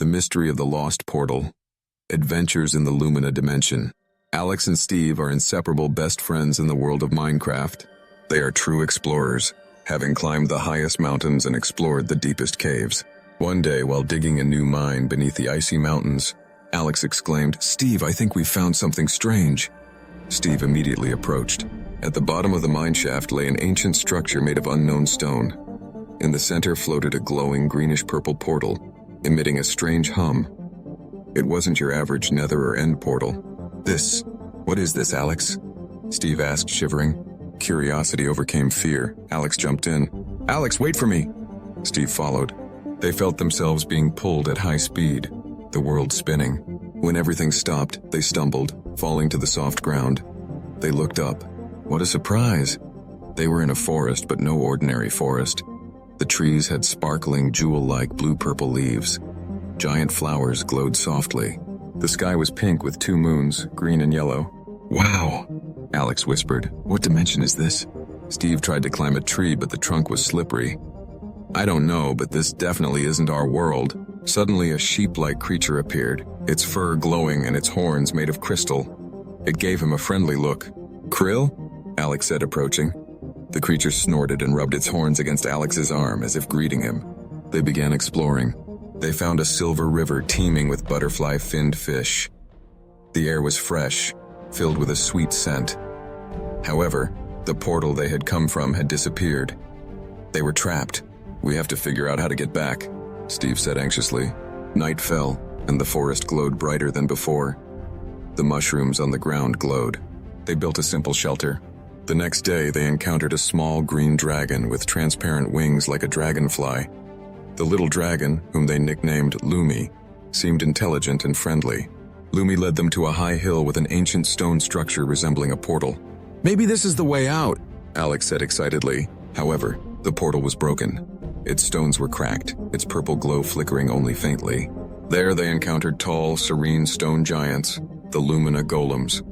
The Mystery of the Lost Portal. Adventures in the Lumina Dimension. Alex and Steve are inseparable best friends in the world of Minecraft. They are true explorers, having climbed the highest mountains and explored the deepest caves. One day, while digging a new mine beneath the icy mountains, Alex exclaimed, "Steve, I think we've found something strange." Steve immediately approached. At the bottom of the mine shaft lay an ancient structure made of unknown stone. In the center floated a glowing greenish-purple portal, emitting a strange hum. It wasn't your average nether or end portal. What is this, Alex?" Steve asked, shivering. Curiosity overcame fear. Alex jumped in. "Alex, wait for me!" Steve followed. They felt themselves being pulled at high speed, the world spinning. When everything stopped, they stumbled, falling to the soft ground. They looked up. What a surprise! They were in a forest, but no ordinary forest. The trees had sparkling, jewel-like blue-purple leaves. Giant flowers glowed softly. The sky was pink with two moons, green and yellow. "Wow!" Alex whispered. "What dimension is this?" Steve tried to climb a tree, but the trunk was slippery. "I don't know, but this definitely isn't our world." Suddenly, a sheep-like creature appeared, its fur glowing and its horns made of crystal. It gave him a friendly look. "Krill?" Alex said, approaching. The creature snorted and rubbed its horns against Alex's arm as if greeting him. They began exploring. They found a silver river teeming with butterfly-finned fish. The air was fresh, filled with a sweet scent. However, the portal they had come from had disappeared. They were trapped. "We have to figure out how to get back," Steve said anxiously. Night fell, and the forest glowed brighter than before. The mushrooms on the ground glowed. They built a simple shelter. The next day, they encountered a small green dragon with transparent wings like a dragonfly. The little dragon, whom they nicknamed Lumi, seemed intelligent and friendly. Lumi led them to a high hill with an ancient stone structure resembling a portal. "Maybe this is the way out," Alex said excitedly. However, the portal was broken. Its stones were cracked, its purple glow flickering only faintly. There they encountered tall, serene stone giants, the Lumina Golems,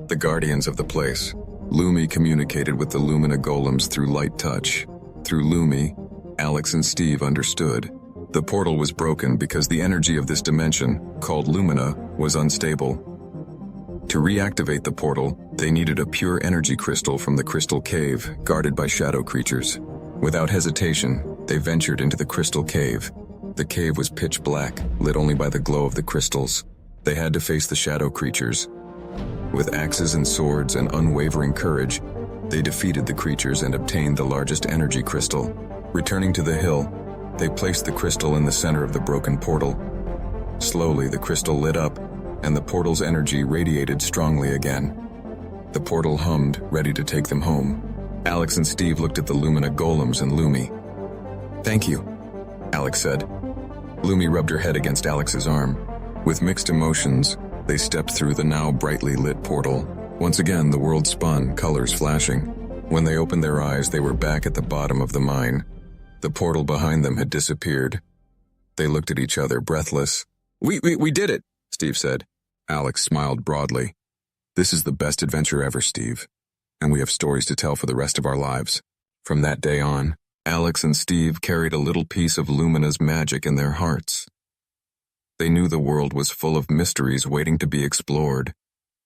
the guardians of the place. Lumi communicated with the Lumina Golems through light touch. Through Lumi, Alex and Steve understood. The portal was broken because the energy of this dimension, called Lumina, was unstable. To reactivate the portal, they needed a pure energy crystal from the crystal cave, guarded by shadow creatures. Without hesitation, they ventured into the crystal cave. The cave was pitch black, lit only by the glow of the crystals. They had to face the shadow creatures. With axes and swords and unwavering courage, they defeated the creatures and obtained the largest energy crystal. Returning to the hill, they placed the crystal in the center of the broken portal. Slowly, the crystal lit up, and the portal's energy radiated strongly again. The portal hummed, ready to take them home. Alex and Steve looked at the Lumina Golems and Lumi. "Thank you," Alex said. Lumi rubbed her head against Alex's arm. With mixed emotions, they stepped through the now brightly lit portal. Once again, the world spun, colors flashing. When they opened their eyes, they were back at the bottom of the mine. The portal behind them had disappeared. They looked at each other, breathless. We did it," Steve said. Alex smiled broadly. "This is the best adventure ever, Steve. And we have stories to tell for the rest of our lives." From that day on, Alex and Steve carried a little piece of Lumina's magic in their hearts. They knew the world was full of mysteries waiting to be explored,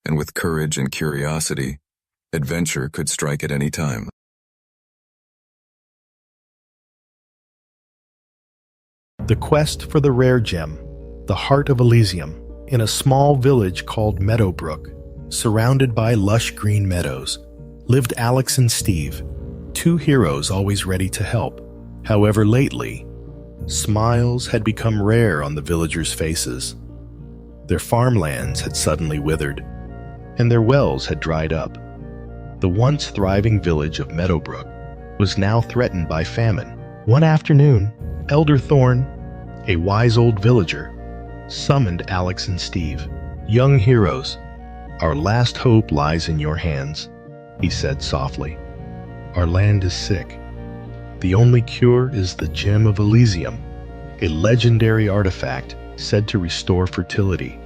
and with courage and curiosity, adventure could strike at any time. The quest for the rare gem, the heart of Elysium, in a small village called Meadowbrook, surrounded by lush green meadows, lived Alex and Steve, two heroes always ready to help. However, lately, smiles had become rare on the villagers' faces. Their farmlands had suddenly withered, and their wells had dried up. The once thriving village of Meadowbrook was now threatened by famine. One afternoon, Elder Thorn, a wise old villager, summoned Alex and Steve. "Young heroes, our last hope lies in your hands," he said softly. "Our land is sick. The only cure is the Gem of Elysium, a legendary artifact said to restore fertility."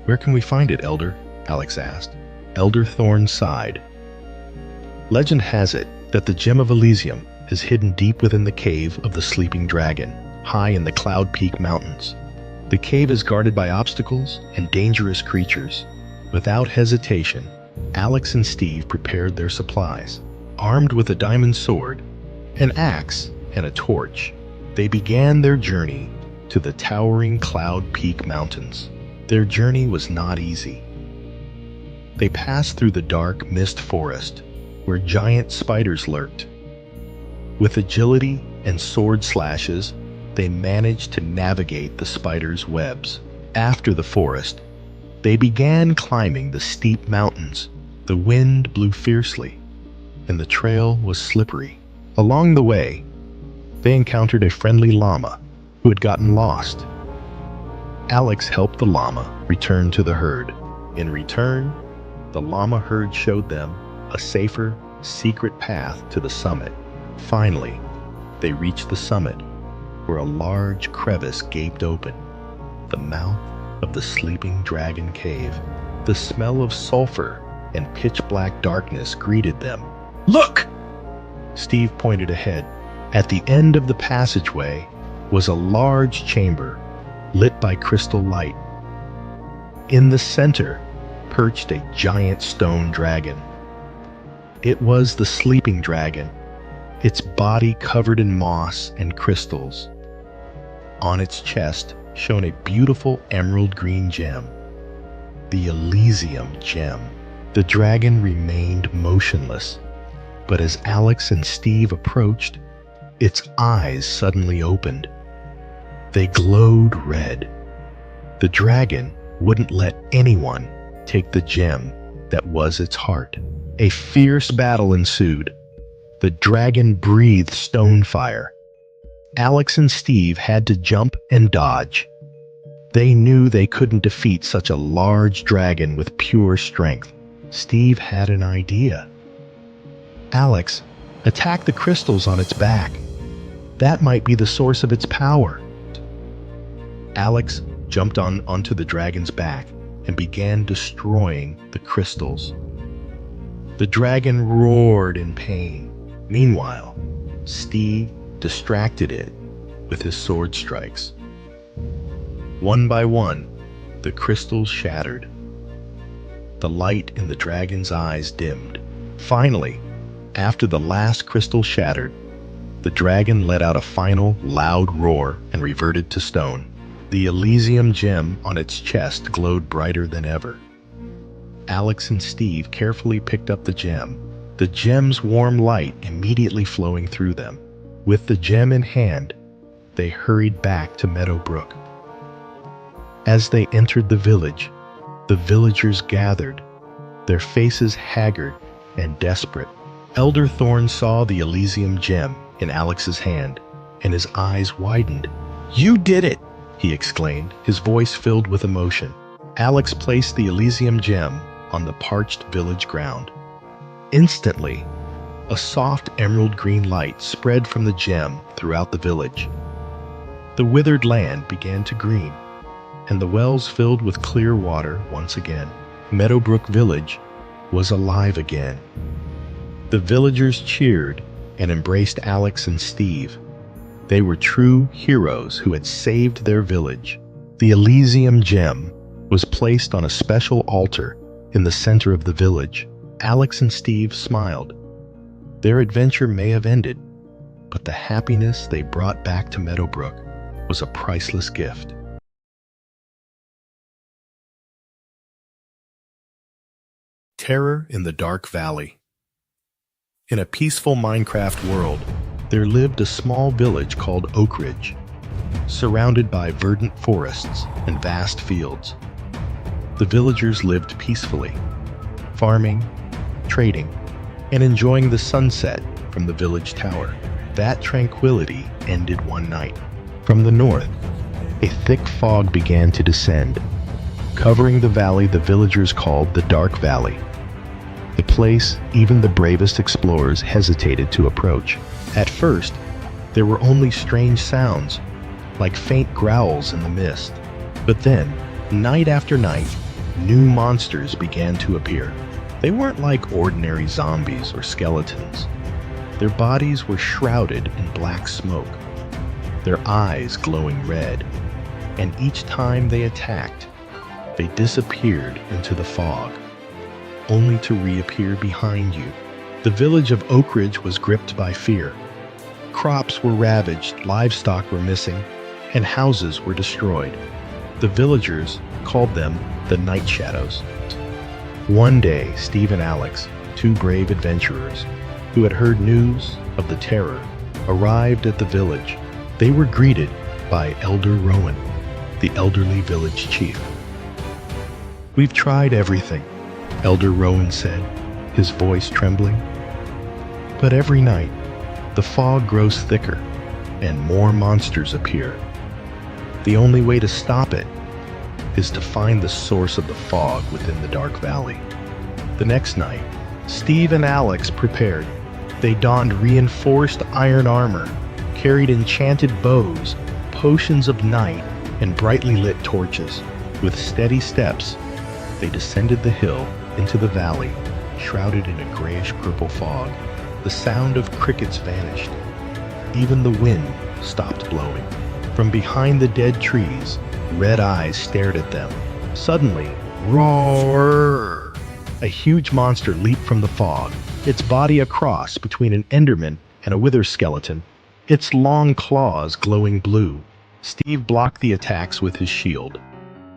"Where can we find it, Elder?" Alex asked. Elder Thorn sighed. "Legend has it that the Gem of Elysium is hidden deep within the cave of the Sleeping Dragon, high in the Cloud Peak Mountains. The cave is guarded by obstacles and dangerous creatures. Without hesitation, Alex and Steve prepared their supplies. Armed with a diamond sword, an axe, and a torch, they began their journey to the towering Cloud Peak Mountains. Their journey was not easy. They passed through the dark mist forest, where giant spiders lurked. With agility and sword slashes, they managed to navigate the spiders' webs. After the forest, they began climbing the steep mountains. The wind blew fiercely, and the trail was slippery. Along the way, they encountered a friendly llama who had gotten lost. Alex helped the llama return to the herd. In return, the llama herd showed them a safer, secret path to the summit. Finally, they reached the summit, where a large crevice gaped open, the mouth of the sleeping dragon cave. The smell of sulfur and pitch-black darkness greeted them. "Look!" Steve pointed ahead. At the end of the passageway was a large chamber, lit by crystal light. In the center perched a giant stone dragon. It was the sleeping dragon, its body covered in moss and crystals. On its chest shone a beautiful emerald green gem, the Elysium gem. The dragon remained motionless, but as Alex and Steve approached, its eyes suddenly opened. They glowed red. The dragon wouldn't let anyone take the gem that was its heart. A fierce battle ensued. The dragon breathed stone fire. Alex and Steve had to jump and dodge. They knew they couldn't defeat such a large dragon with pure strength. Steve had an idea. "Alex, attack the crystals on its back. That might be the source of its power." Alex jumped onto the dragon's back and began destroying the crystals. The dragon roared in pain. Meanwhile, Steve distracted it with his sword strikes. One by one, the crystals shattered. The light in the dragon's eyes dimmed. Finally, after the last crystal shattered, the dragon let out a final loud roar and reverted to stone. The Elysium gem on its chest glowed brighter than ever. Alex and Steve carefully picked up the gem, the gem's warm light immediately flowing through them. With the gem in hand, they hurried back to Meadowbrook. As they entered the village, the villagers gathered, their faces haggard and desperate. Elder Thorn saw the Elysium gem in Alex's hand, and his eyes widened. "You did it!" he exclaimed, his voice filled with emotion. Alex placed the Elysium gem on the parched village ground. Instantly, a soft emerald green light spread from the gem throughout the village. The withered land began to green, and the wells filled with clear water once again. Meadowbrook Village was alive again. The villagers cheered and embraced Alex and Steve. They were true heroes who had saved their village. The Elysium gem was placed on a special altar in the center of the village. Alex and Steve smiled. Their adventure may have ended, but the happiness they brought back to Meadowbrook was a priceless gift. Terror in the Dark Valley. In a peaceful Minecraft world, there lived a small village called Oak Ridge, surrounded by verdant forests and vast fields. The villagers lived peacefully, farming, trading, and enjoying the sunset from the village tower. That tranquility ended one night. From the north, a thick fog began to descend, covering the valley the villagers called the Dark Valley. The place even the bravest explorers hesitated to approach. At first, there were only strange sounds, like faint growls in the mist. But then, night after night, new monsters began to appear. They weren't like ordinary zombies or skeletons. Their bodies were shrouded in black smoke, their eyes glowing red. and each time they attacked, they disappeared into the fog, only to reappear behind you. The village of Oak Ridge was gripped by fear. Crops were ravaged, livestock were missing, and houses were destroyed. The villagers called them the Night Shadows. One day, Steve and Alex, two brave adventurers who had heard news of the terror, arrived at the village. They were greeted by Elder Rowan, the elderly village chief. "We've tried everything," Elder Rowan said, his voice trembling. "But every night, the fog grows thicker and more monsters appear. The only way to stop it is to find the source of the fog within the dark valley." The next night, Steve and Alex prepared. They donned reinforced iron armor, carried enchanted bows, potions of night, and brightly lit torches. With steady steps, they descended the hill into the valley, shrouded in a grayish-purple fog. The sound of crickets vanished. Even the wind stopped blowing. From behind the dead trees, red eyes stared at them. Suddenly, roar! A huge monster leaped from the fog, its body a cross between an Enderman and a Wither skeleton, its long claws glowing blue. Steve blocked the attacks with his shield,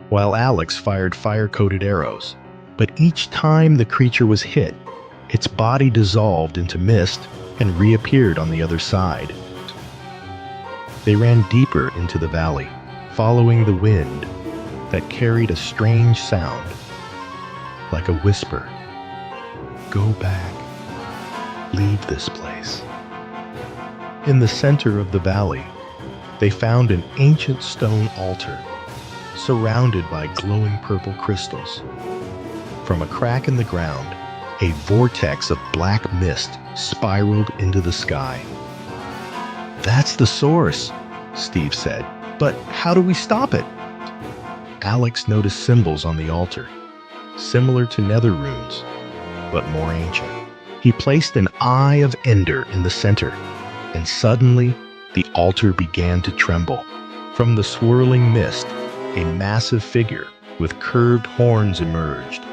while Alex fired fire-coated arrows. But each time the creature was hit, its body dissolved into mist and reappeared on the other side. They ran deeper into the valley, following the wind that carried a strange sound, like a whisper. "Go back. Leave this place." In the center of the valley, they found an ancient stone altar, surrounded by glowing purple crystals. From a crack in the ground, a vortex of black mist spiraled into the sky. "That's the source," Steve said. "But how do we stop it?" Alex noticed symbols on the altar, similar to nether runes, but more ancient. He placed an Eye of Ender in the center, and suddenly the altar began to tremble. From the swirling mist, a massive figure with curved horns emerged.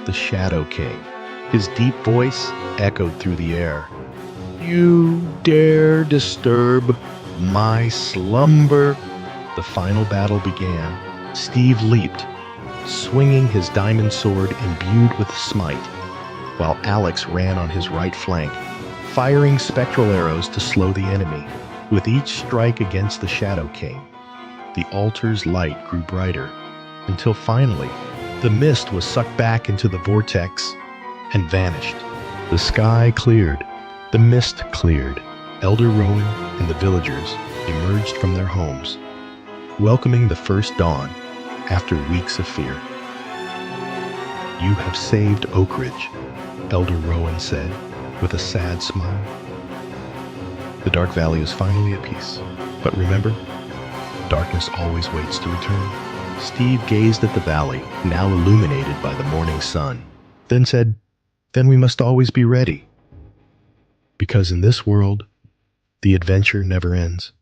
The Shadow King. His deep voice echoed through the air. "You dare disturb my slumber?" The final battle began. Steve leaped, swinging his diamond sword imbued with smite, while Alex ran on his right flank, firing spectral arrows to slow the enemy. With each strike against the Shadow King, the altar's light grew brighter, until finally, the mist was sucked back into the vortex and vanished. The sky cleared, the mist cleared. Elder Rowan and the villagers emerged from their homes, welcoming the first dawn after weeks of fear. "You have saved Oak Ridge," Elder Rowan said, with a sad smile. "The Dark Valley is finally at peace. But remember, darkness always waits to return." Steve gazed at the valley, now illuminated by the morning sun, then said, "Then we must always be ready. Because in this world, the adventure never ends."